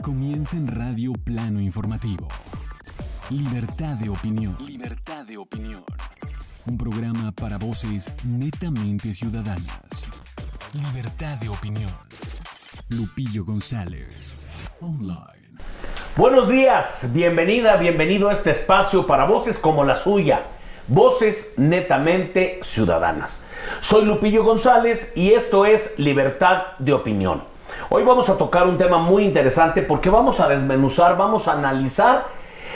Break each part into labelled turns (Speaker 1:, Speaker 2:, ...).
Speaker 1: Comienza en Radio Plano Informativo. Libertad de opinión. Libertad de opinión. Un programa para voces netamente ciudadanas. Libertad de opinión. Lupillo González. Online.
Speaker 2: Buenos días, bienvenida, bienvenido a este espacio para voces como la suya. Voces netamente ciudadanas. Soy Lupillo González y esto es Libertad de Opinión. Hoy vamos a tocar un tema muy interesante porque vamos a desmenuzar, vamos a analizar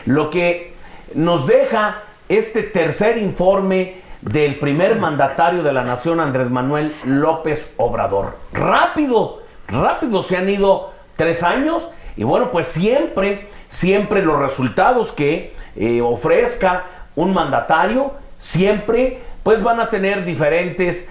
Speaker 2: lo que nos deja este tercer informe del primer mandatario de la nación, Andrés Manuel López Obrador. Rápido se han ido 3 años y bueno, pues siempre los resultados que ofrezca un mandatario, siempre pues van a tener diferentes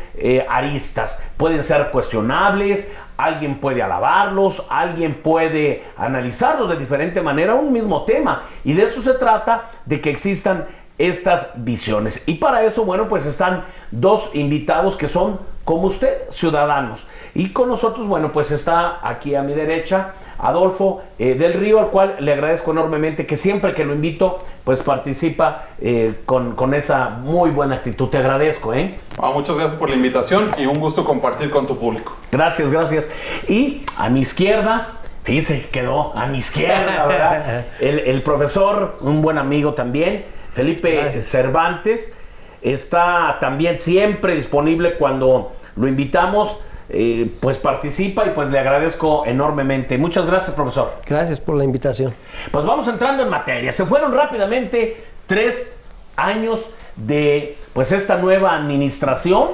Speaker 2: aristas. Pueden ser cuestionables, alguien puede alabarlos, alguien puede analizarlos de diferente manera, un mismo tema. Y de eso se trata, de que existan estas visiones. Y para eso, bueno, pues están 2 invitados que son, como usted, ciudadanos. Y con nosotros, bueno, pues está aquí a mi derecha Adolfo del Río, al cual le agradezco enormemente que siempre que lo invito, pues participa con esa muy buena actitud. Te agradezco,
Speaker 3: Muchas gracias por la invitación y un gusto compartir con tu público.
Speaker 2: Gracias. Y a mi izquierda, fíjese, quedó a mi izquierda, ¿verdad? El profesor, un buen amigo también, Felipe Cervantes, está también siempre disponible cuando lo invitamos. Pues participa y pues le agradezco enormemente. Muchas gracias, profesor.
Speaker 4: Gracias por la invitación.
Speaker 2: Pues vamos entrando en materia. Se fueron rápidamente 3 años de pues esta nueva administración,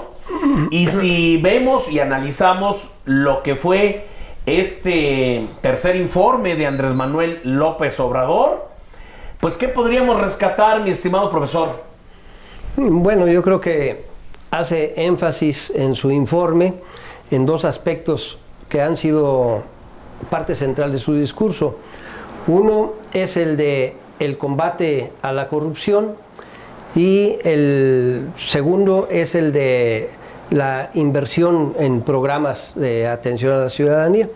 Speaker 2: y si vemos y analizamos lo que fue este tercer informe de Andrés Manuel López Obrador, pues ¿qué podríamos rescatar, mi estimado profesor?
Speaker 4: Bueno, yo creo que hace énfasis en su informe en 2 aspectos que han sido parte central de su discurso. Uno es el de el combate a la corrupción y el segundo es el de la inversión en programas de atención a la ciudadanía,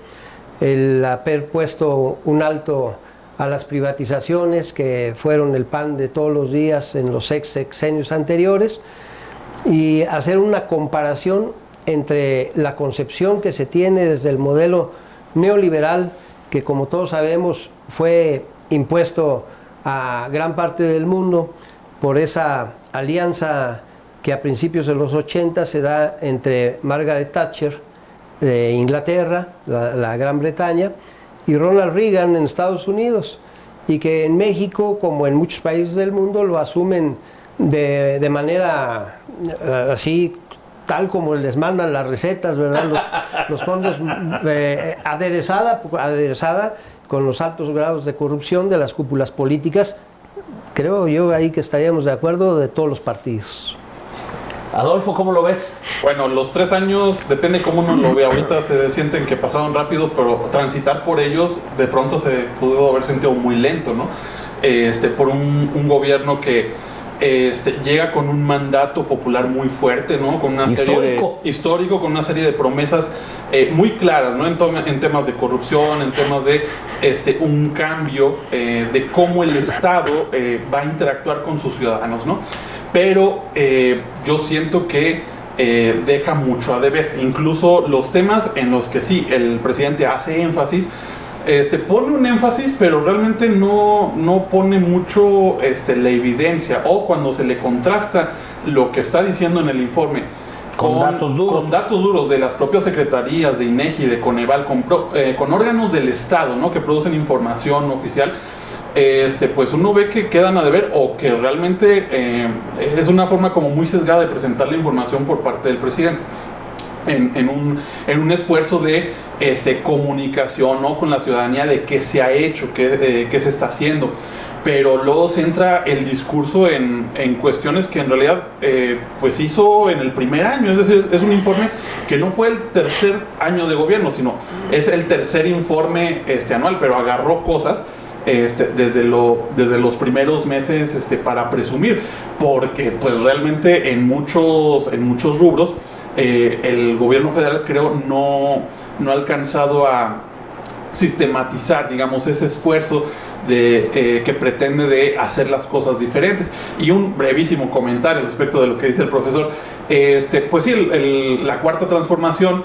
Speaker 4: el haber puesto un alto a las privatizaciones que fueron el pan de todos los días en los sexenios anteriores, y hacer una comparación entre la concepción que se tiene desde el modelo neoliberal, que como todos sabemos fue impuesto a gran parte del mundo por esa alianza que a principios de los 80 se da entre Margaret Thatcher de Inglaterra, la Gran Bretaña, y Ronald Reagan en Estados Unidos, y que en México, como en muchos países del mundo, lo asumen de manera así, tal como les mandan las recetas, ¿verdad? Los fondos aderezada con los altos grados de corrupción de las cúpulas políticas. Creo yo ahí que estaríamos de acuerdo de todos los partidos.
Speaker 2: Adolfo, ¿cómo lo ves?
Speaker 3: Bueno, los 3 años, depende cómo uno lo ve. Ahorita se sienten que pasaron rápido, pero transitar por ellos de pronto se pudo haber sentido muy lento, ¿no? Por un gobierno que llega con un mandato popular muy fuerte, ¿no? Con una histórico, con una serie de promesas muy claras, ¿no? En temas de corrupción, en temas de un cambio de cómo el Estado va a interactuar con sus ciudadanos, ¿no? Pero yo siento que deja mucho a deber. Incluso los temas en los que sí, el presidente hace énfasis, pone un énfasis, pero realmente no pone mucho la evidencia, o cuando se le contrasta lo que está diciendo en el informe con datos duros de las propias secretarías de INEGI, de Coneval, con órganos del Estado, ¿no? Que producen información oficial, pues uno ve que quedan a deber, o que realmente es una forma como muy sesgada de presentar la información por parte del presidente. En un esfuerzo de comunicación, ¿no? Con la ciudadanía, de qué se ha hecho, qué se está haciendo, pero luego se entra el discurso en cuestiones que en realidad pues hizo en el primer año. Es decir, es un informe que no fue el tercer año de gobierno, sino es el tercer informe anual, pero agarró cosas desde los primeros meses para presumir, porque pues realmente en muchos rubros el gobierno federal, creo, no ha alcanzado a sistematizar, digamos, ese esfuerzo que pretende de hacer las cosas diferentes. Y un brevísimo comentario respecto de lo que dice el profesor. Pues sí, la cuarta transformación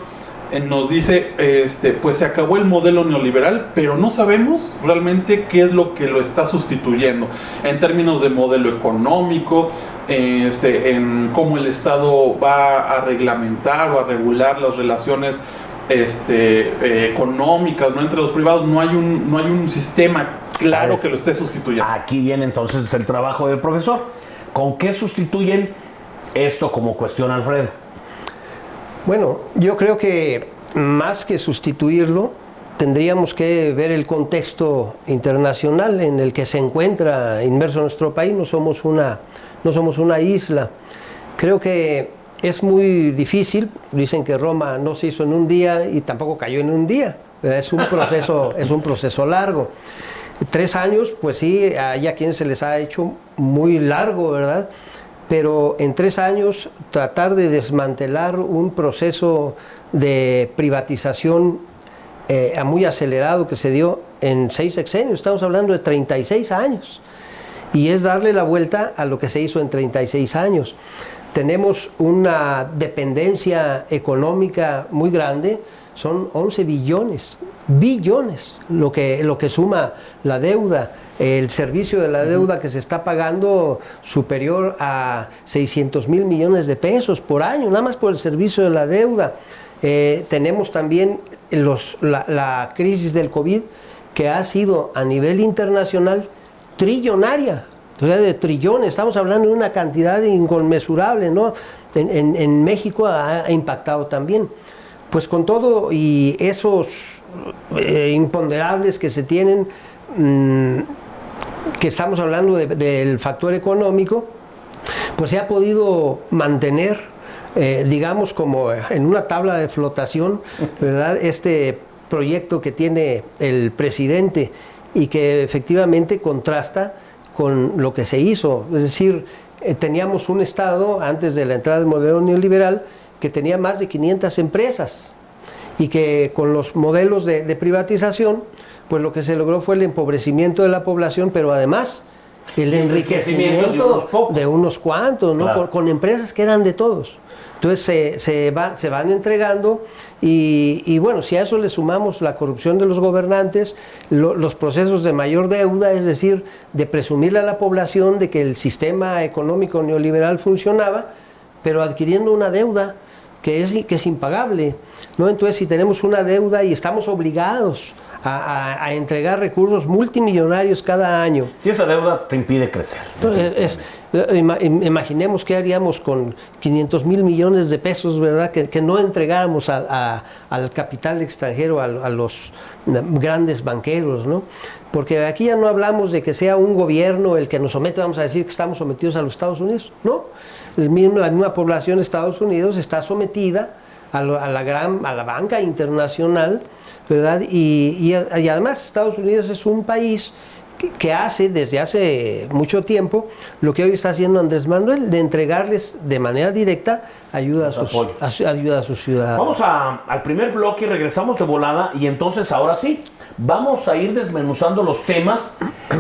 Speaker 3: nos dice, pues se acabó el modelo neoliberal, pero no sabemos realmente qué es lo que lo está sustituyendo en términos de modelo económico, en cómo el Estado va a reglamentar o a regular las relaciones económicas, ¿no?, entre los privados. No hay un sistema claro que lo esté sustituyendo.
Speaker 2: Aquí viene entonces el trabajo del profesor. ¿Con qué sustituyen esto como cuestión, Alfredo?
Speaker 4: Bueno, yo creo que más que sustituirlo, tendríamos que ver el contexto internacional en el que se encuentra inmerso nuestro país. No somos una isla. Creo que es muy difícil. Dicen que Roma no se hizo en un día y tampoco cayó en un día. Es un proceso largo. 3 años, pues sí, hay a quienes se les ha hecho muy largo, ¿verdad? Pero en 3 años tratar de desmantelar un proceso de privatización muy acelerado que se dio en 6 sexenios, estamos hablando de 36 años, y es darle la vuelta a lo que se hizo en 36 años. Tenemos una dependencia económica muy grande, son 11 billones, lo que suma la deuda. El servicio de la deuda que se está pagando superior a 600,000 millones de pesos por año, nada más por el servicio de la deuda. Tenemos también la crisis del COVID, que ha sido a nivel internacional trillonaria, o sea, de trillones. Estamos hablando de una cantidad inconmensurable, ¿no? En México ha impactado también. Pues con todo y esos imponderables que se tienen, que estamos hablando del factor económico, pues se ha podido mantener, digamos, como en una tabla de flotación, ¿verdad?, este proyecto que tiene el presidente y que efectivamente contrasta con lo que se hizo. Es decir, teníamos un Estado antes de la entrada del modelo neoliberal que tenía más de 500 empresas y que con los modelos de privatización, pues lo que se logró fue el empobrecimiento de la población, pero además el enriquecimiento de unos cuantos, ¿no? Claro. Con empresas que eran de todos. Entonces se van entregando y bueno, si a eso le sumamos la corrupción de los gobernantes, los procesos de mayor deuda, es decir, de presumirle a la población de que el sistema económico neoliberal funcionaba, pero adquiriendo una deuda que es impagable, ¿no? Entonces, si tenemos una deuda y estamos obligados a entregar recursos multimillonarios cada año.
Speaker 2: Si esa deuda te impide crecer.
Speaker 4: Imaginemos qué haríamos con 500,000 millones de pesos, ¿verdad? Que no entregáramos al capital extranjero, a los grandes banqueros, ¿no? Porque aquí ya no hablamos de que sea un gobierno el que nos somete, vamos a decir que estamos sometidos a los Estados Unidos, ¿no? La misma población de Estados Unidos está sometida a la banca internacional, ¿verdad? Y además Estados Unidos es un país que hace desde hace mucho tiempo lo que hoy está haciendo Andrés Manuel, de entregarles de manera directa ayuda a sus ciudadanos.
Speaker 2: Vamos al primer bloque y regresamos de volada, y entonces ahora sí, vamos a ir desmenuzando los temas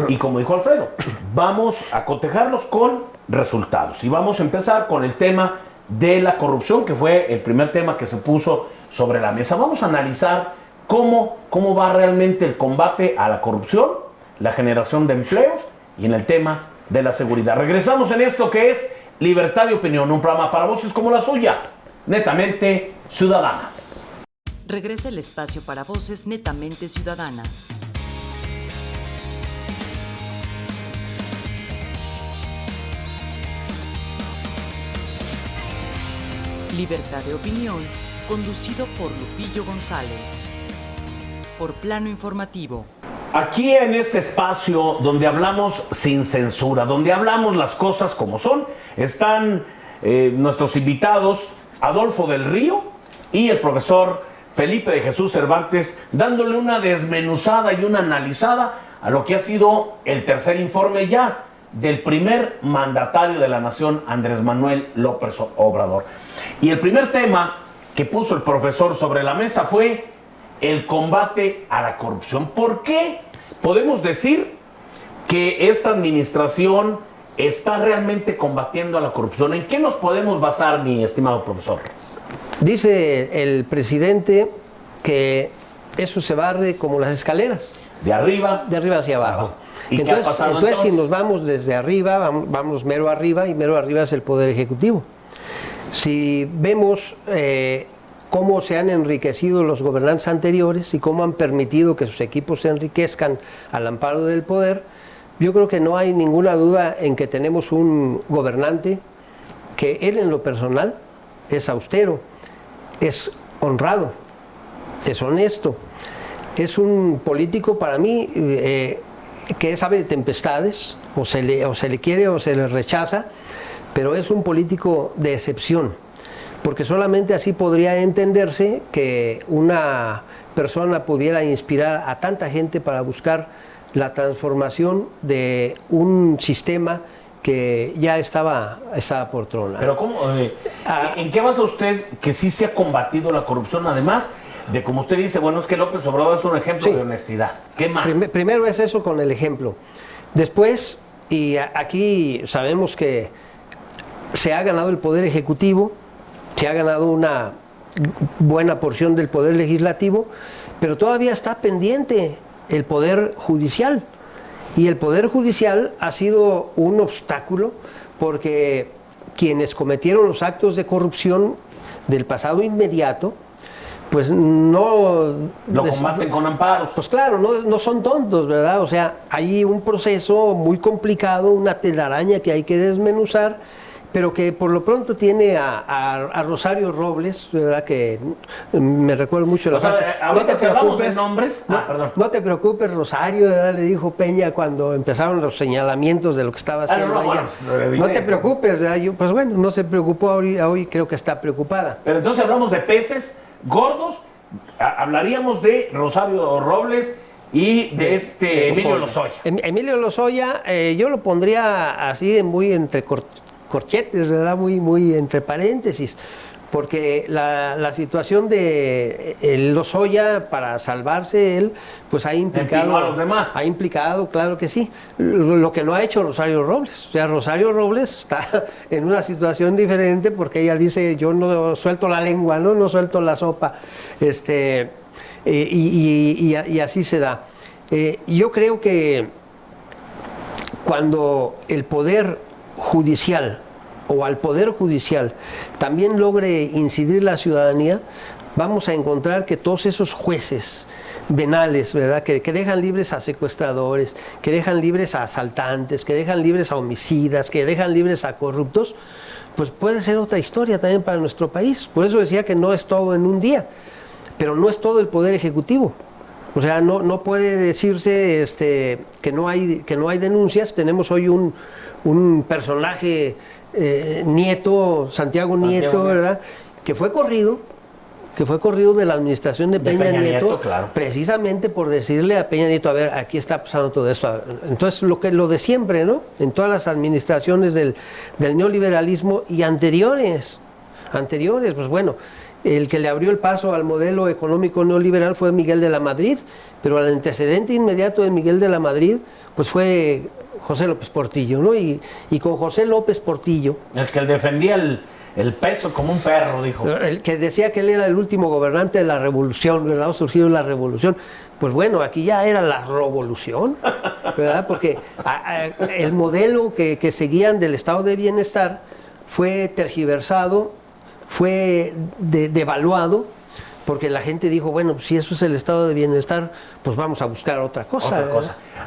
Speaker 2: y, como dijo Alfredo, vamos a cotejarlos con resultados. Y vamos a empezar con el tema de la corrupción, que fue el primer tema que se puso sobre la mesa. Vamos a analizar cómo va realmente el combate a la corrupción, la generación de empleos y en el tema de la seguridad. Regresamos en esto que es Libertad de Opinión, un programa para voces como la suya, netamente ciudadanas.
Speaker 5: Regresa el espacio para voces netamente ciudadanas. Libertad de Opinión, conducido por Lupillo González. Por Plano Informativo.
Speaker 2: Aquí en este espacio donde hablamos sin censura, donde hablamos las cosas como son, están nuestros invitados Adolfo del Río y el profesor Felipe de Jesús Cervantes, dándole una desmenuzada y una analizada a lo que ha sido el tercer informe ya del primer mandatario de la nación, Andrés Manuel López Obrador. Y el primer tema que puso el profesor sobre la mesa fue el combate a la corrupción. ¿Por qué podemos decir que esta administración está realmente combatiendo a la corrupción? ¿En qué nos podemos basar, mi estimado profesor?
Speaker 4: Dice el presidente que eso se barre como las escaleras.
Speaker 2: De arriba
Speaker 4: hacia abajo.
Speaker 2: ¿Y qué ha pasado
Speaker 4: entonces, si nos vamos desde arriba, vamos mero arriba, y mero arriba es el Poder Ejecutivo. Si vemos cómo se han enriquecido los gobernantes anteriores y cómo han permitido que sus equipos se enriquezcan al amparo del poder, yo creo que no hay ninguna duda en que tenemos un gobernante que él en lo personal es austero, es honrado, es honesto, es un político para mí que sabe de tempestades, o se le quiere o se le rechaza, pero es un político de excepción, porque solamente así podría entenderse que una persona pudiera inspirar a tanta gente para buscar la transformación de un sistema que ya estaba por tronar.
Speaker 2: Pero ¿cómo? ¿En qué basa usted que sí se ha combatido la corrupción? Además de, como usted dice, bueno, es que López Obrador es un ejemplo de honestidad. ¿Qué más?
Speaker 4: Primero es eso con el ejemplo. Después, y aquí sabemos que se ha ganado el Poder Ejecutivo, se ha ganado una buena porción del Poder Legislativo, pero todavía está pendiente el Poder Judicial. Y el Poder Judicial ha sido un obstáculo porque quienes cometieron los actos de corrupción del pasado inmediato, pues no...
Speaker 2: Lo combaten con amparos.
Speaker 4: Pues claro, no son tontos, ¿verdad? O sea, hay un proceso muy complicado, una telaraña que hay que desmenuzar, pero que por lo pronto tiene a Rosario Robles, ¿verdad? Que me recuerdo mucho la frase.
Speaker 2: Ahorita si hablamos de nombres...
Speaker 4: No te preocupes, Rosario, ¿verdad? Le dijo Peña cuando empezaron los señalamientos de lo que estaba haciendo ella. No te preocupes, ¿verdad? Pues bueno, no se preocupó, hoy creo que está preocupada.
Speaker 2: Pero entonces hablamos de peces gordos, hablaríamos de Rosario Robles y de Emilio Lozoya.
Speaker 4: Emilio Lozoya, yo lo pondría así muy entre corchetes, ¿verdad? Muy entre paréntesis, porque la situación de Lozoya, para salvarse él, pues ha implicado
Speaker 2: a los demás.
Speaker 4: Ha implicado, claro que sí, lo que no ha hecho Rosario Robles. O sea, Rosario Robles está en una situación diferente porque ella dice, yo no suelto la lengua, no suelto la sopa, y así se da. Yo creo que cuando el Poder Judicial o al Poder Judicial también logre incidir la ciudadanía, vamos a encontrar que todos esos jueces venales, ¿verdad? Que dejan libres a secuestradores, que dejan libres a asaltantes, que dejan libres a homicidas, que dejan libres a corruptos, pues puede ser otra historia también para nuestro país. Por eso decía que no es todo en un día, pero no es todo el Poder Ejecutivo. O sea, no puede decirse que no hay denuncias. Tenemos hoy un personaje Santiago Nieto, ¿verdad? Que fue corrido de la administración de Peña Nieto,
Speaker 2: claro,
Speaker 4: precisamente por decirle a Peña Nieto, a ver, aquí está pasando todo esto. Entonces, lo de siempre, ¿no? En todas las administraciones del neoliberalismo y anteriores, pues bueno, el que le abrió el paso al modelo económico neoliberal fue Miguel de la Madrid, pero el antecedente inmediato de Miguel de la Madrid, pues fue José López Portillo, ¿no? Y con José López Portillo...
Speaker 2: El que defendía el peso como un perro, dijo.
Speaker 4: El que decía que él era el último gobernante de la revolución, ¿verdad? Surgido la revolución. Pues bueno, aquí ya era la revolución, ¿verdad? Porque el modelo que seguían del estado de bienestar fue tergiversado, fue devaluado, porque la gente dijo, bueno, si eso es el estado de bienestar, pues vamos a buscar otra cosa.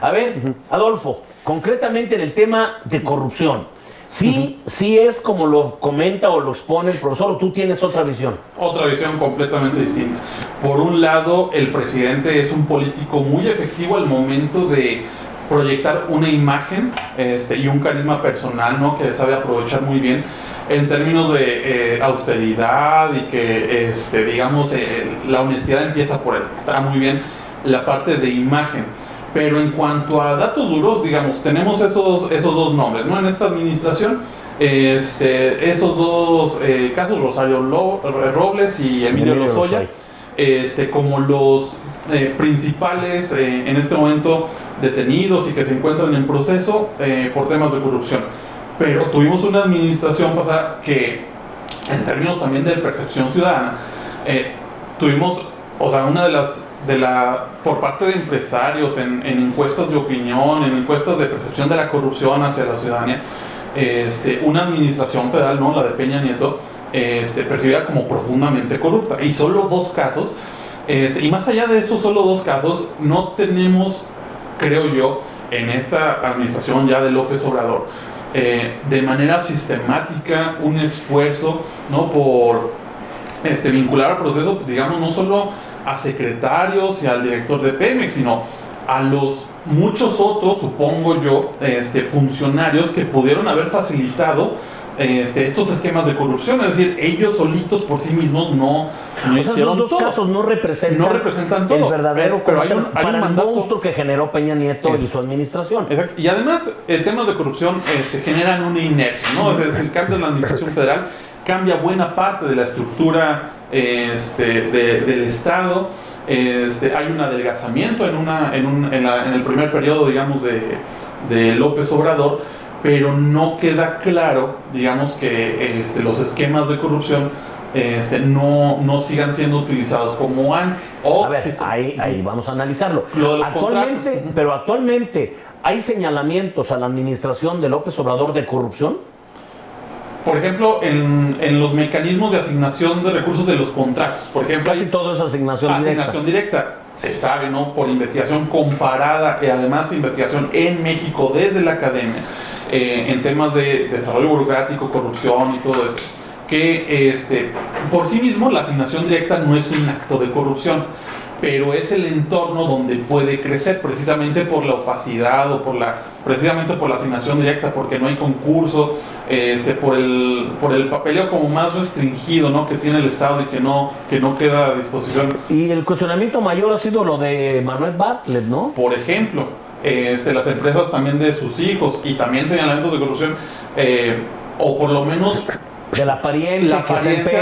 Speaker 2: A ver, Adolfo, concretamente en el tema de corrupción, ¿sí es como lo comenta o lo expone el profesor, o tú tienes otra visión?
Speaker 3: Otra visión completamente distinta. Por un lado, el presidente es un político muy efectivo al momento de proyectar una imagen y un carisma personal, ¿no? Que sabe aprovechar muy bien en términos de austeridad y que, digamos, la honestidad empieza por él. Está muy bien la parte de imagen. Pero en cuanto a datos duros, digamos, tenemos esos dos nombres, ¿no? En esta administración, esos dos casos, Rosario Robles y Emilio Lozoya, como los principales en este momento detenidos y que se encuentran en proceso por temas de corrupción. Pero tuvimos una administración pasada que, en términos también de percepción ciudadana, tuvimos, o sea, por parte de empresarios en encuestas de opinión, en encuestas de percepción de la corrupción hacia la ciudadanía, una administración federal, ¿no? La de Peña Nieto, percibida como profundamente corrupta. Y solo 2 casos, y más allá de eso, solo 2 casos, no tenemos, creo yo, en esta administración ya de López Obrador, de manera sistemática un esfuerzo, ¿no? Por vincular al proceso, digamos, no solo a secretarios y al director de Pemex, sino a los muchos otros, supongo yo, funcionarios que pudieron haber facilitado estos esquemas de corrupción. Es decir, ellos solitos por sí mismos no hicieron
Speaker 2: esos 2
Speaker 3: todo.
Speaker 2: casos no representan
Speaker 3: todo,
Speaker 2: el verdadero
Speaker 3: pero hay un mandato,
Speaker 2: monstruo que generó Peña Nieto y su administración.
Speaker 3: Exacto. Y además, temas de corrupción generan una inercia, ¿no? Es decir, el cambio en la administración federal cambia buena parte de la estructura del Estado. Hay un adelgazamiento en el primer periodo, digamos, de López Obrador, pero no queda claro, digamos, que los esquemas de corrupción no sigan siendo utilizados como antes.
Speaker 2: A ver, ahí vamos a analizarlo.
Speaker 3: Lo de los contratos.
Speaker 2: Pero actualmente, ¿hay señalamientos a la administración de López Obrador de corrupción?
Speaker 3: Por ejemplo, en los mecanismos de asignación de recursos de los contratos, por ejemplo,
Speaker 2: casi todo es asignación
Speaker 3: directa. Se sabe, ¿no? Por investigación comparada y además investigación en México desde la academia, en temas de desarrollo burocrático, corrupción y todo esto, que por sí mismo la asignación directa no es un acto de corrupción, pero es el entorno donde puede crecer, precisamente por la opacidad o precisamente por la asignación directa, porque no hay concurso, por el papeleo como más restringido, ¿no? Que tiene el Estado y que no queda a disposición.
Speaker 2: Y el cuestionamiento mayor ha sido lo de Manuel Bartlett, ¿no?
Speaker 3: Por ejemplo, las empresas también de sus hijos y también señalamientos de corrupción, o por lo menos
Speaker 2: de la pariente,
Speaker 3: la pariente,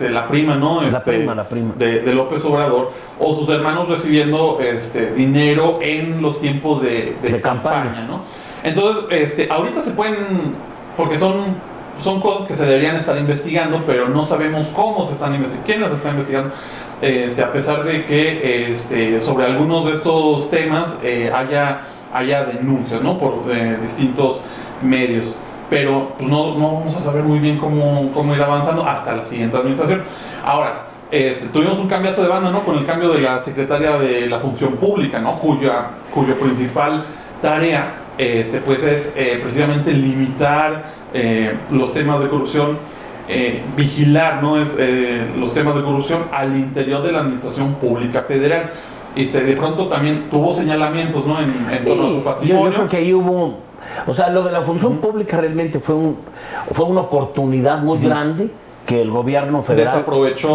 Speaker 3: la prima, ¿no?
Speaker 2: La prima.
Speaker 3: De López Obrador, o sus hermanos recibiendo dinero en los tiempos de campaña, ¿no? Entonces, ahorita se pueden, porque son cosas que se deberían estar investigando, pero no sabemos cómo se están investigando, quién las está investigando, a pesar de que sobre algunos de estos temas haya denuncias, ¿no? Por distintos medios. Pero pues no vamos a saber muy bien cómo ir avanzando hasta la siguiente administración. Ahora, tuvimos un cambiazo de banda, ¿no? Con el cambio de la secretaria de la Función Pública, ¿no? Cuyo principal tarea pues es precisamente limitar los temas de corrupción, vigilar, ¿no? Los temas de corrupción al interior de la Administración Pública Federal. De pronto también tuvo señalamientos, ¿no? En torno a su patrimonio.
Speaker 2: Yo creo que ahí hubo... O sea, lo de la función pública realmente fue una oportunidad muy grande que el gobierno federal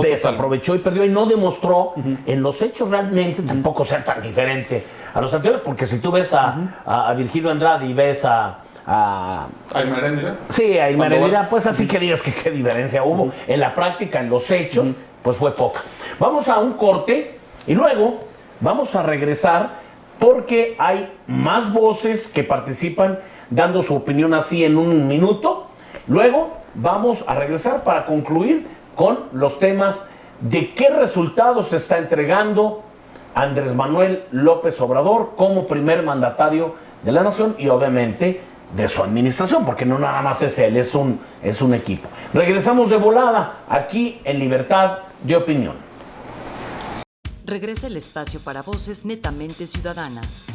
Speaker 2: desaprovechó y perdió, y no demostró en los hechos realmente tampoco ser tan diferente a los anteriores, porque si tú ves a Virgilio Andrade y ves a
Speaker 3: Irma Heréndira.
Speaker 2: Sí, a Irma Heréndira, pues así que digas que qué diferencia hubo. En la práctica, en los hechos, pues fue poca. Vamos a un corte y luego vamos a regresar, porque hay más voces que participan dando su opinión así en un minuto. Luego vamos a regresar para concluir con los temas de qué resultados se está entregando Andrés Manuel López Obrador como primer mandatario de la nación y obviamente de su administración, porque no nada más es él, es un equipo. Regresamos de volada aquí en Libertad de Opinión.
Speaker 5: Regresa el espacio para voces netamente ciudadanas.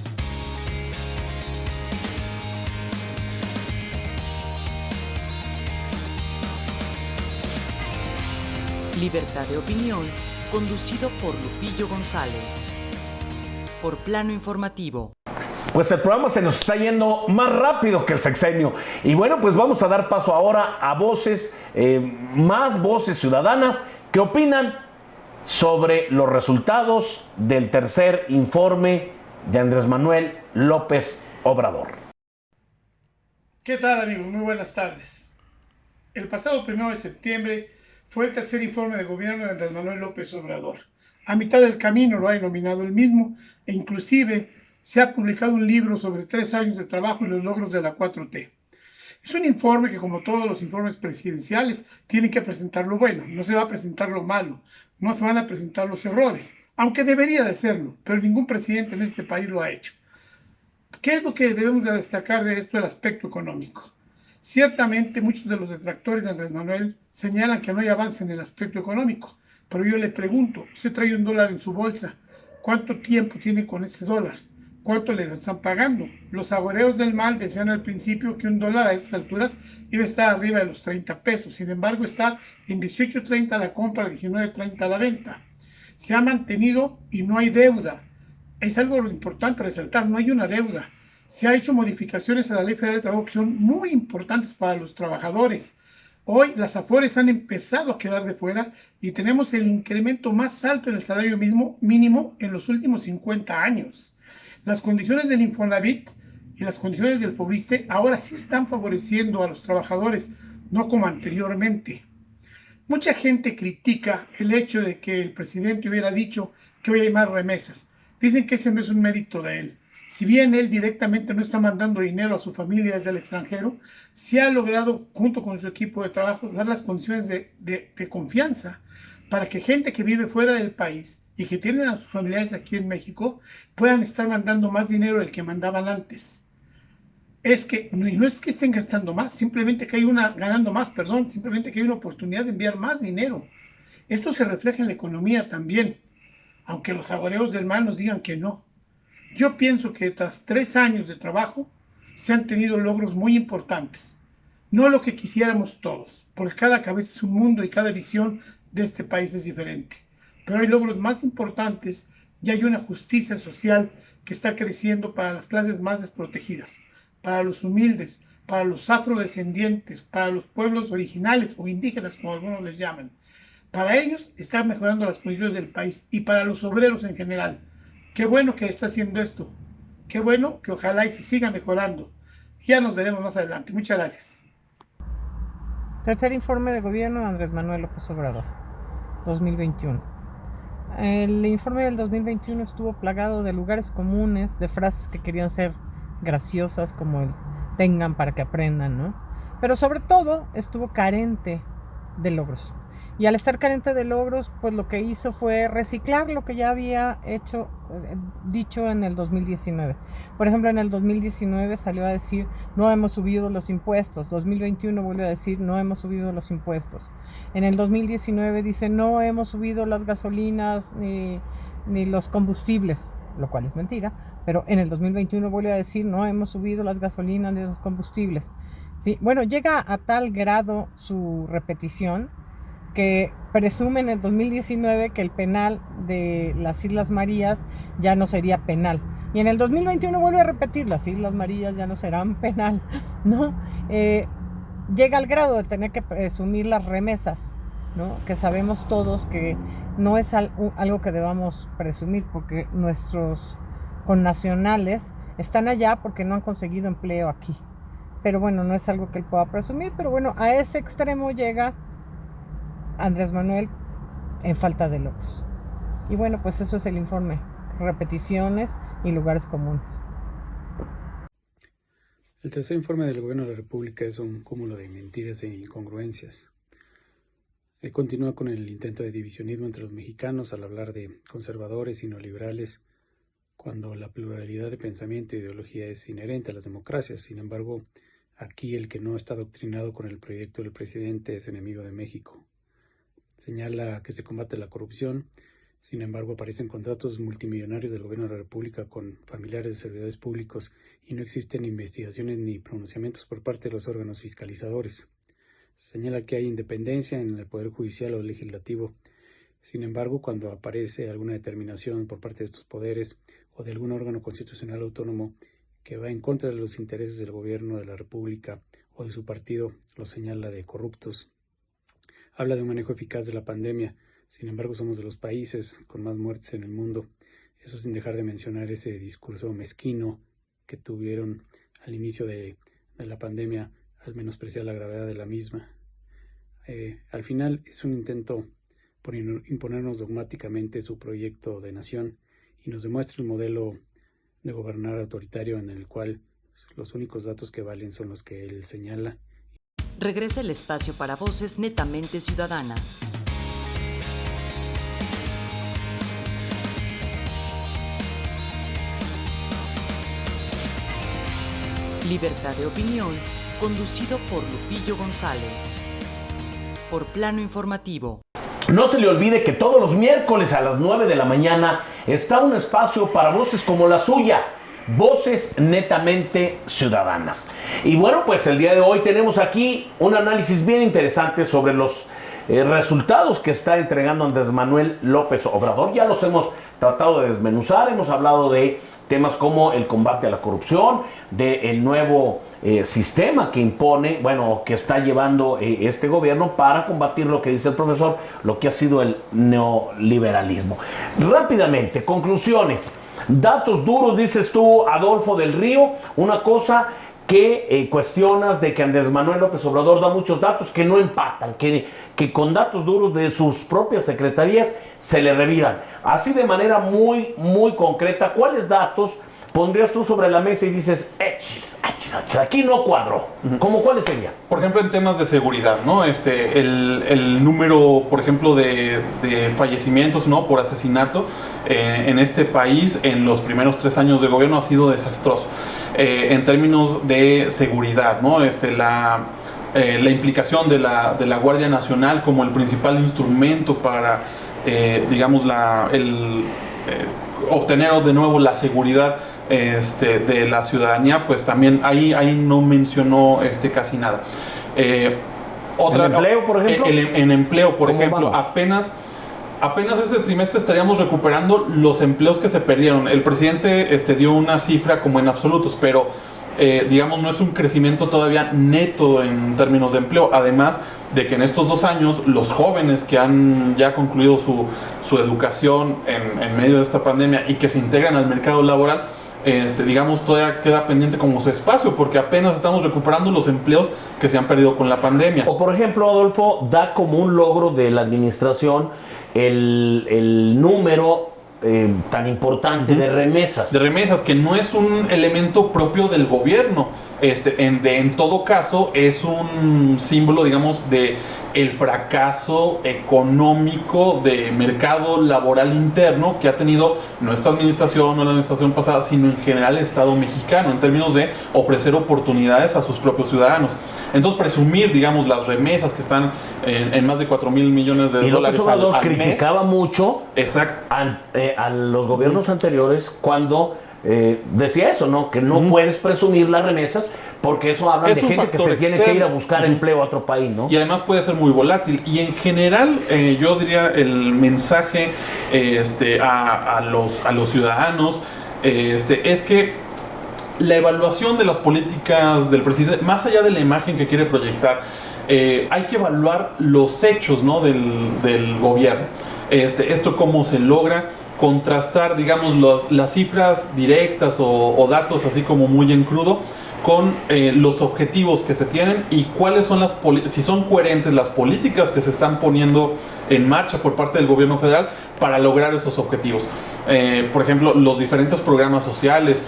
Speaker 5: Libertad de Opinión, conducido por Lupillo González. Por Plano Informativo.
Speaker 2: Pues el programa se nos está yendo más rápido que el sexenio. Y bueno, pues vamos a dar paso ahora a voces, más voces ciudadanas que opinan sobre los resultados del tercer informe de Andrés Manuel López Obrador.
Speaker 6: ¿Qué tal, amigos? Muy buenas tardes. El pasado 1 de septiembre fue el tercer informe de gobierno de Andrés Manuel López Obrador. A mitad del camino lo ha denominado él mismo e inclusive se ha publicado un libro sobre 3 años de trabajo y los logros de la 4T. Es un informe que, como todos los informes presidenciales, tienen que presentar lo bueno, no se va a presentar lo malo, no se van a presentar los errores, aunque debería de serlo, pero ningún presidente en este país lo ha hecho. ¿Qué es lo que debemos de destacar de esto, el aspecto económico? Ciertamente muchos de los detractores de Andrés Manuel señalan que no hay avance en el aspecto económico, pero yo le pregunto, usted trae $1 en su bolsa, ¿cuánto tiempo tiene con ese dólar? ¿Cuánto le están pagando? Los agoreros del mal decían al principio que $1 a estas alturas iba a estar arriba de los 30 pesos, sin embargo está en 18.30 la compra, 19.30 la venta. Se ha mantenido y no hay deuda. Es algo importante resaltar, no hay una deuda. Se ha hecho modificaciones a la Ley Federal del Trabajo que son muy importantes para los trabajadores. Hoy las AFORES han empezado a quedar de fuera y tenemos el incremento más alto en el salario mínimo en los últimos 50 años. Las condiciones del Infonavit y las condiciones del Fobiste ahora sí están favoreciendo a los trabajadores, no como anteriormente. Mucha gente critica el hecho de que el presidente hubiera dicho que hoy hay más remesas. Dicen que ese no es un mérito de él. Si bien él directamente no está mandando dinero a su familia desde el extranjero, sí ha logrado, junto con su equipo de trabajo, dar las condiciones de confianza para que gente que vive fuera del país y que tienen a sus familiares aquí en México puedan estar mandando más dinero del que mandaban antes. No es que estén gastando más, simplemente que hay simplemente que hay una oportunidad de enviar más dinero. Esto se refleja en la economía también, aunque los agoreros del mal nos digan que no. Yo pienso que tras 3 años de trabajo se han tenido logros muy importantes. No lo que quisiéramos todos, porque cada cabeza es un mundo y cada visión de este país es diferente. Pero hay logros más importantes y hay una justicia social que está creciendo para las clases más desprotegidas, para los humildes, para los afrodescendientes, para los pueblos originales o indígenas, como algunos les llaman. Para ellos está mejorando las condiciones del país y para los obreros en general. Qué bueno que está haciendo esto. Qué bueno que ojalá y se siga mejorando. Ya nos veremos más adelante. Muchas gracias.
Speaker 7: Tercer informe de gobierno de Andrés Manuel López Obrador, 2021. El informe del 2021 estuvo plagado de lugares comunes, de frases que querían ser graciosas, como el tengan para que aprendan, ¿no? Pero sobre todo estuvo carente de logros. Y al estar carente de logros, pues lo que hizo fue reciclar lo que ya había dicho en el 2019. Por ejemplo, en el 2019 salió a decir, no hemos subido los impuestos. 2021 vuelve a decir, no hemos subido los impuestos. En el 2019 dice, no hemos subido las gasolinas ni los combustibles, lo cual es mentira. Pero en el 2021 vuelve a decir, no hemos subido las gasolinas ni los combustibles. ¿Sí? Bueno, llega a tal grado su repetición que presume en el 2019 que el penal de las Islas Marías ya no sería penal. Y en el 2021 vuelve a repetir, las Islas Marías ya no serán penal, ¿no? Llega al grado de tener que presumir las remesas, ¿no? Que sabemos todos que no es algo que debamos presumir, porque nuestros connacionales están allá porque no han conseguido empleo aquí. Pero bueno, no es algo que él pueda presumir, pero bueno, a ese extremo llega Andrés Manuel en falta de logros. Y bueno, pues eso es el informe, repeticiones y lugares comunes.
Speaker 8: El tercer informe del Gobierno de la República es un cúmulo de mentiras e incongruencias. Continúa con el intento de divisionismo entre los mexicanos al hablar de conservadores y neoliberales, cuando la pluralidad de pensamiento e ideología es inherente a las democracias. Sin embargo, aquí el que no está adoctrinado con el proyecto del presidente es enemigo de México. Señala que se combate la corrupción, sin embargo aparecen contratos multimillonarios del Gobierno de la República con familiares de servidores públicos y no existen investigaciones ni pronunciamientos por parte de los órganos fiscalizadores. Señala que hay independencia en el Poder Judicial o Legislativo. Sin embargo, cuando aparece alguna determinación por parte de estos poderes o de algún órgano constitucional autónomo que va en contra de los intereses del Gobierno de la República o de su partido, lo señala de corruptos. Habla de un manejo eficaz de la pandemia, sin embargo somos de los países con más muertes en el mundo. Eso sin dejar de mencionar ese discurso mezquino que tuvieron al inicio de la pandemia al menospreciar la gravedad de la misma. Al final es un intento por imponernos dogmáticamente su proyecto de nación y nos demuestra el modelo de gobernar autoritario en el cual los únicos datos que valen son los que él señala.
Speaker 5: Regresa el espacio para voces netamente ciudadanas. Libertad de opinión, conducido por Lupillo González. Por Plano Informativo.
Speaker 2: No se le olvide que todos los miércoles a las 9 de la mañana está un espacio para voces como la suya, voces netamente ciudadanas. Y bueno, pues el día de hoy tenemos aquí un análisis bien interesante sobre los resultados que está entregando Andrés Manuel López Obrador. Ya los hemos tratado de desmenuzar, hemos hablado de temas como el combate a la corrupción, del nuevo sistema que impone, bueno, que está llevando este gobierno para combatir lo que dice el profesor, lo que ha sido el neoliberalismo. Rápidamente, conclusiones, datos duros, dices tú, Adolfo del Río, una cosa que cuestionas de que Andrés Manuel López Obrador da muchos datos que no empatan, que con datos duros de sus propias secretarías se le reviran. Así de manera muy, muy concreta, ¿cuáles datos pondrías tú sobre la mesa y dices, aquí no cuadró? ¿Cómo cuáles serían?
Speaker 3: Por ejemplo, en temas de seguridad, ¿no? El número, por ejemplo, de fallecimientos, ¿no?, por asesinato en este país en los primeros 3 años de gobierno ha sido desastroso. En términos de seguridad, ¿no? La implicación de la Guardia Nacional como el principal instrumento para, digamos, obtener de nuevo la seguridad de la ciudadanía, pues también ahí no mencionó casi nada.
Speaker 2: ¿En empleo, por ejemplo?
Speaker 3: En empleo, por ejemplo, apenas este trimestre estaríamos recuperando los empleos que se perdieron. El presidente dio una cifra como en absolutos, pero digamos no es un crecimiento todavía neto en términos de empleo. Además de que en estos 2 años los jóvenes que han ya concluido su educación en medio de esta pandemia y que se integran al mercado laboral, digamos, todavía queda pendiente como su espacio, porque apenas estamos recuperando los empleos que se han perdido con la pandemia.
Speaker 2: O por ejemplo, Adolfo, da como un logro de la administración el número tan importante de remesas.
Speaker 3: De remesas, que no es un elemento propio del gobierno. En todo caso, es un símbolo, digamos, de el fracaso económico de mercado laboral interno que ha tenido no esta administración, no la administración pasada, sino en general el Estado mexicano, en términos de ofrecer oportunidades a sus propios ciudadanos. Entonces, presumir, digamos, las remesas que están en más de 4,000 millones de dólares al mes.
Speaker 2: Criticaba mucho a los gobiernos anteriores cuando decía eso, ¿no? Que no puedes presumir las remesas porque eso habla de gente que se tiene que ir a buscar empleo a otro país, ¿no?
Speaker 3: Y además puede ser muy volátil. Y en general, yo diría el mensaje a los ciudadanos es que la evaluación de las políticas del presidente, más allá de la imagen que quiere proyectar, hay que evaluar los hechos, ¿no?, del gobierno. Esto cómo se logra contrastar, digamos, las cifras directas o datos así como muy en crudo con los objetivos que se tienen y cuáles son si son coherentes las políticas que se están poniendo en marcha por parte del gobierno federal para lograr esos objetivos. Por ejemplo, los diferentes programas sociales.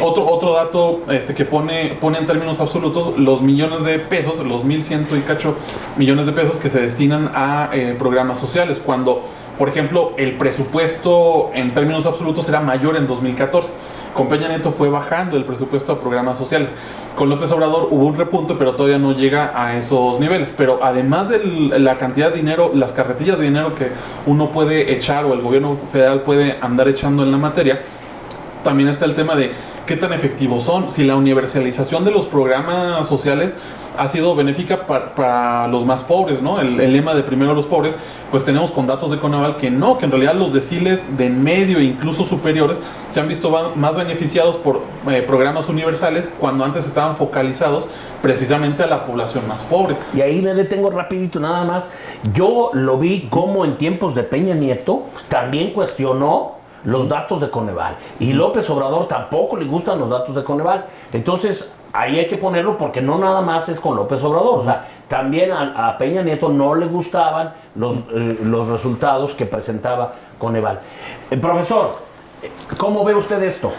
Speaker 3: Otro dato que pone en términos absolutos los millones de pesos, los 1,100 y cacho millones de pesos que se destinan a programas sociales, cuando, por ejemplo, el presupuesto en términos absolutos era mayor en 2014. Con Peña Nieto fue bajando el presupuesto a programas sociales. Con López Obrador hubo un repunte, pero todavía no llega a esos niveles. Pero además de la cantidad de dinero, las carretillas de dinero que uno puede echar o el gobierno federal puede andar echando en la materia, también está el tema de qué tan efectivos son, si la universalización de los programas sociales ha sido benéfica para los más pobres, ¿no? El lema de primero los pobres, pues tenemos con datos de Coneval que no, que en realidad los deciles de en medio e incluso superiores se han visto más beneficiados por programas universales cuando antes estaban focalizados precisamente a la población más pobre.
Speaker 2: Y ahí me detengo rapidito nada más. Yo lo vi como en tiempos de Peña Nieto también cuestionó los datos de Coneval. Y López Obrador tampoco le gustan los datos de Coneval. Entonces, ahí hay que ponerlo porque no nada más es con López Obrador. O sea, también a Peña Nieto no le gustaban los resultados que presentaba Coneval. Profesor, ¿cómo ve usted esto?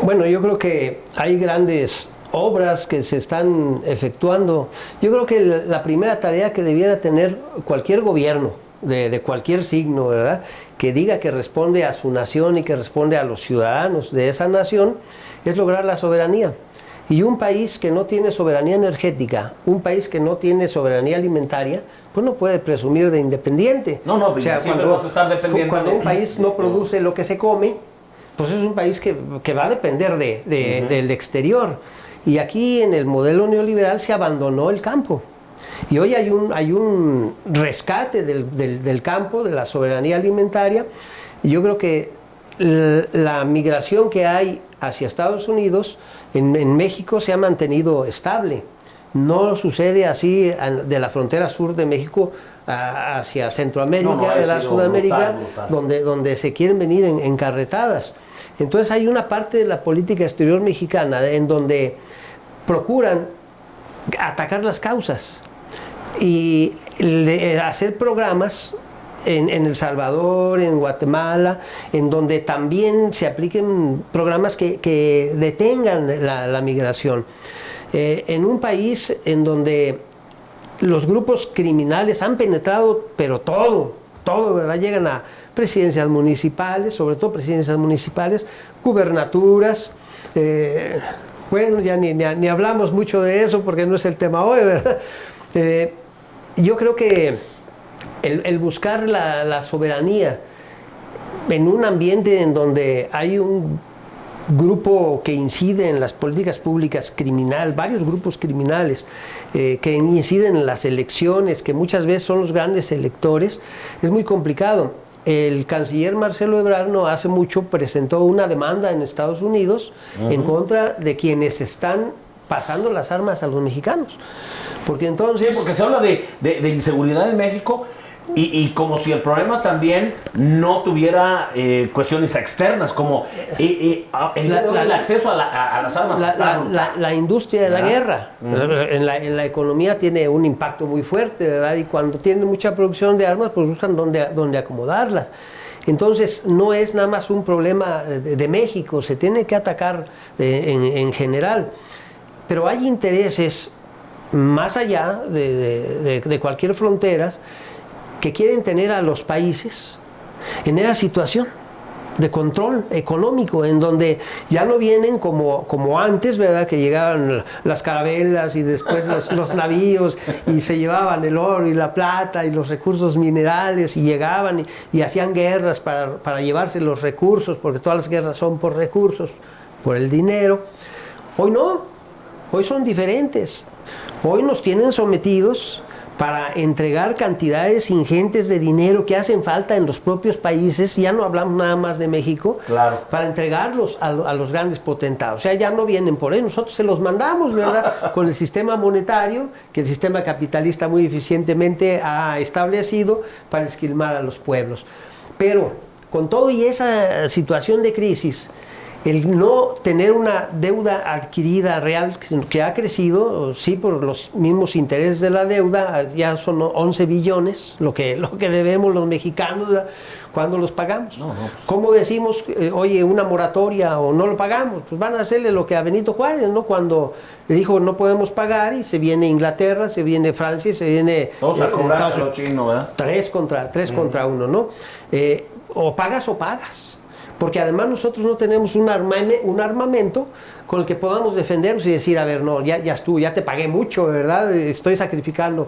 Speaker 4: Bueno, yo creo que hay grandes obras que se están efectuando. Yo creo que la primera tarea que debiera tener cualquier gobierno de cualquier signo, ¿verdad?, que diga que responde a su nación y que responde a los ciudadanos de esa nación, es lograr la soberanía. Y un país que no tiene soberanía energética, un país que no tiene soberanía alimentaria, pues no puede presumir de independiente.
Speaker 2: No, o sea, siempre vas a estar dependiendo.
Speaker 4: Cuando un país no produce lo que se come, pues es un país que va a depender del exterior. Y aquí en el modelo neoliberal se abandonó el campo. Y hoy hay un rescate del campo, de la soberanía alimentaria. Y yo creo que la migración que hay hacia Estados Unidos, en México se ha mantenido estable. No sucede así de la frontera sur de México hacia Centroamérica, de la Sudamérica, brutal. Donde se quieren venir en carretadas. Entonces hay una parte de la política exterior mexicana en donde procuran atacar las causas y hacer programas en El Salvador, en Guatemala, en donde también se apliquen programas que detengan la migración. En un país en donde los grupos criminales han penetrado, pero todo, ¿verdad? Llegan a presidencias municipales, sobre todo presidencias municipales, gubernaturas, bueno, ya ni hablamos mucho de eso porque no es el tema hoy, ¿verdad? Yo creo que el buscar la soberanía en un ambiente en donde hay un grupo que incide en las políticas públicas varios grupos criminales que inciden en las elecciones, que muchas veces son los grandes electores, es muy complicado. El canciller Marcelo Ebrard no hace mucho presentó una demanda en Estados Unidos en contra de quienes están pasando las armas a los mexicanos. Porque entonces...
Speaker 2: Sí, porque se habla de inseguridad en México y como si el problema también no tuviera cuestiones externas, como el acceso a las armas.
Speaker 4: La industria de la guerra en la economía tiene un impacto muy fuerte, ¿verdad? Y cuando tienen mucha producción de armas, pues buscan dónde acomodarlas. Entonces no es nada más un problema de México, se tiene que atacar en general. Pero hay intereses más allá de cualquier fronteras que quieren tener a los países en esa situación de control económico, en donde ya no vienen como antes, ¿verdad?, que llegaban las carabelas y después los navíos y se llevaban el oro y la plata y los recursos minerales y llegaban y hacían guerras para llevarse los recursos, porque todas las guerras son por recursos, por el dinero. Hoy no, hoy son diferentes. Hoy nos tienen sometidos para entregar cantidades ingentes de dinero que hacen falta en los propios países, ya no hablamos nada más de México,
Speaker 2: claro,
Speaker 4: para entregarlos a los grandes potentados. O sea, ya no vienen por él, nosotros se los mandamos, ¿verdad? Con el sistema monetario, que el sistema capitalista muy eficientemente ha establecido para esquilmar a los pueblos. Pero con todo y esa situación de crisis, el no tener una deuda adquirida real que ha crecido, sí, por los mismos intereses de la deuda, ya son 11 billones lo que debemos los mexicanos, ¿cuándo los pagamos?
Speaker 2: No.
Speaker 4: ¿Cómo decimos, oye, una moratoria o no lo pagamos? Pues van a hacerle lo que a Benito Juárez, ¿no? Cuando le dijo no podemos pagar y se viene Inglaterra, se viene Francia, se viene...
Speaker 2: Todos a cobrarse lo chino, ¿verdad?
Speaker 4: Tres contra uno, ¿no? O pagas o pagas. Porque además nosotros no tenemos un armamento con el que podamos defendernos y decir, a ver, no, ya estuvo, ya te pagué mucho, ¿verdad? Estoy sacrificando.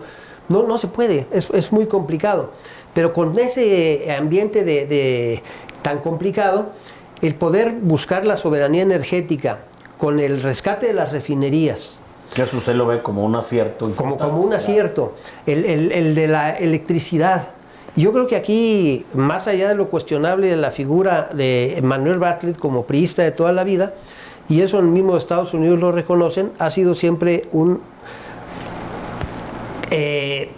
Speaker 4: No se puede, es muy complicado. Pero con ese ambiente tan complicado, el poder buscar la soberanía energética con el rescate de las refinerías.
Speaker 2: Que eso usted lo ve como un acierto.
Speaker 4: Como un acierto. El de la electricidad. Yo creo que aquí, más allá de lo cuestionable de la figura de Manuel Bartlett como priista de toda la vida, y eso en el mismo Estados Unidos lo reconocen, ha sido siempre un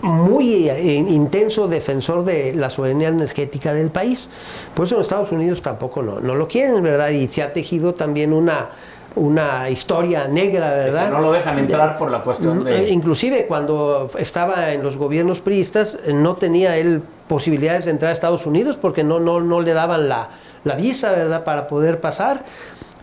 Speaker 4: muy intenso defensor de la soberanía energética del país. Por eso en Estados Unidos tampoco no lo quieren, ¿verdad? Y se ha tejido también una una historia negra, ¿verdad?
Speaker 2: Que no lo dejan entrar por la cuestión de...
Speaker 4: Inclusive cuando estaba en los gobiernos priistas, no tenía él posibilidades de entrar a Estados Unidos porque no le daban la visa, ¿verdad?, para poder pasar.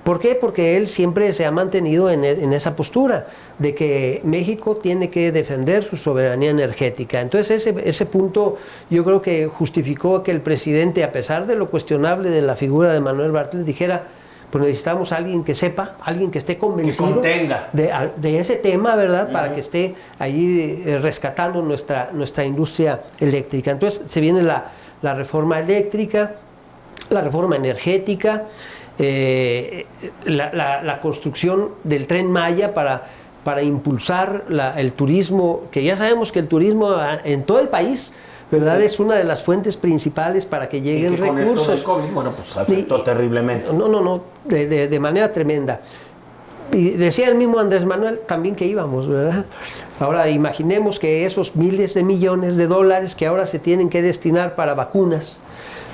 Speaker 4: ¿Por qué? Porque él siempre se ha mantenido en esa postura de que México tiene que defender su soberanía energética. Entonces ese punto yo creo que justificó que el presidente, a pesar de lo cuestionable de la figura de Manuel Bartlett, dijera, pues necesitamos a alguien que sepa, alguien que esté convencido de ese tema, ¿verdad?, para que esté ahí rescatando nuestra industria eléctrica. Entonces se viene la reforma eléctrica, la reforma energética, la construcción del Tren Maya para impulsar el turismo, que ya sabemos que el turismo en todo el país, ¿verdad?, es una de las fuentes principales para que lleguen recursos.
Speaker 2: Con esto del COVID, bueno, pues afectó terriblemente.
Speaker 4: De manera tremenda. Y decía el mismo Andrés Manuel también que íbamos, ¿verdad? Ahora imaginemos que esos miles de millones de dólares que ahora se tienen que destinar para vacunas,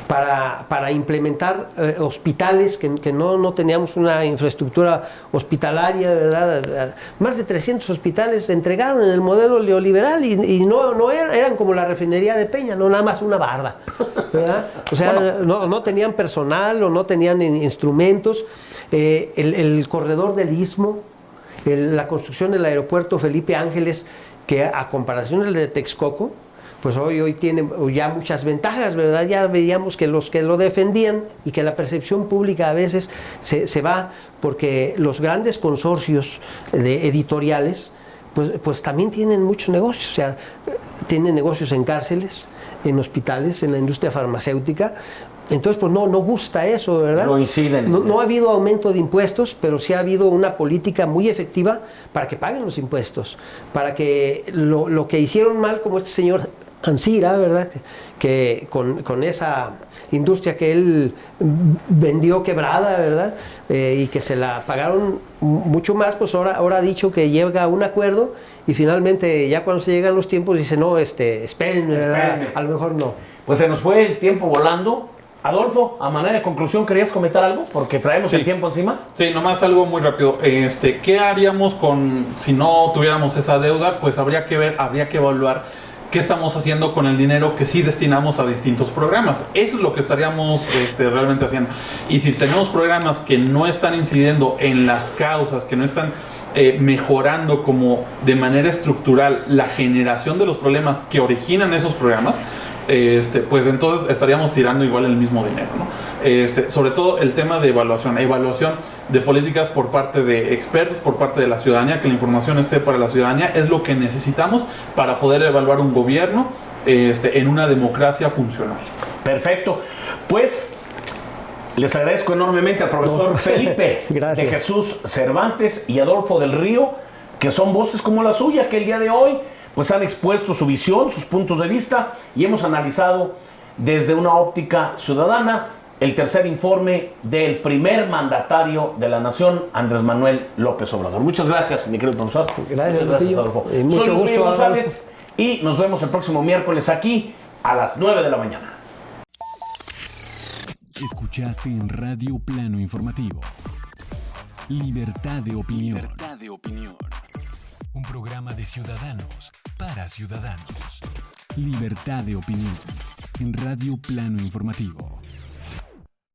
Speaker 4: para implementar hospitales, que no teníamos una infraestructura hospitalaria, ¿verdad? Más de 300 hospitales se entregaron en el modelo neoliberal y no eran como la refinería de Peña, no nada más una barda, ¿verdad? O sea, no tenían personal o no tenían instrumentos. El corredor del Istmo, la construcción del aeropuerto Felipe Ángeles, que a comparación del de Texcoco, pues hoy tiene ya muchas ventajas, ¿verdad? Ya veíamos que los que lo defendían y que la percepción pública a veces se va porque los grandes consorcios editoriales pues también tienen muchos negocios, o sea, tienen negocios en cárceles, en hospitales, en la industria farmacéutica. Entonces, pues no gusta eso, ¿verdad?
Speaker 2: No inciden.
Speaker 4: No ha habido aumento de impuestos, pero sí ha habido una política muy efectiva para que paguen los impuestos, para que lo que hicieron mal, como este señor Ancira, ¿verdad?, que con esa industria que él vendió quebrada, ¿verdad?, y que se la pagaron mucho más, pues ahora ha dicho que llega a un acuerdo y finalmente ya cuando se llegan los tiempos dice, no, esperen, ¿verdad? A lo mejor no.
Speaker 2: Pues se nos fue el tiempo volando. Adolfo, a manera de conclusión, ¿querías comentar algo? Porque traemos el tiempo encima.
Speaker 3: Sí, nomás algo muy rápido. ¿Qué haríamos si no tuviéramos esa deuda? Pues habría que evaluar qué estamos haciendo con el dinero que sí destinamos a distintos programas. Eso es lo que estaríamos realmente haciendo. Y si tenemos programas que no están incidiendo en las causas, que no están mejorando como de manera estructural la generación de los problemas que originan esos programas, pues entonces estaríamos tirando igual el mismo dinero, ¿no? Sobre todo el tema de evaluación de políticas por parte de expertos, por parte de la ciudadanía, que la información esté para la ciudadanía, es lo que necesitamos para poder evaluar un gobierno en una democracia funcional.
Speaker 2: Perfecto. Pues les agradezco enormemente al profesor Felipe de Jesús Cervantes y Adolfo del Río, que son voces como la suya, que el día de hoy pues han expuesto su visión, sus puntos de vista, y hemos analizado desde una óptica ciudadana el tercer informe del primer mandatario de la nación, Andrés Manuel López Obrador. Muchas gracias, mi querido profesor.
Speaker 4: Gracias,
Speaker 2: Adolfo.
Speaker 4: Mucho gusto,
Speaker 2: Luis González, y nos vemos el próximo miércoles aquí a las 9 de la mañana.
Speaker 1: Escuchaste en Radio Plano Informativo. Libertad de opinión. Libertad de opinión. Un programa de ciudadanos para ciudadanos. Libertad de opinión en Radio Plano Informativo.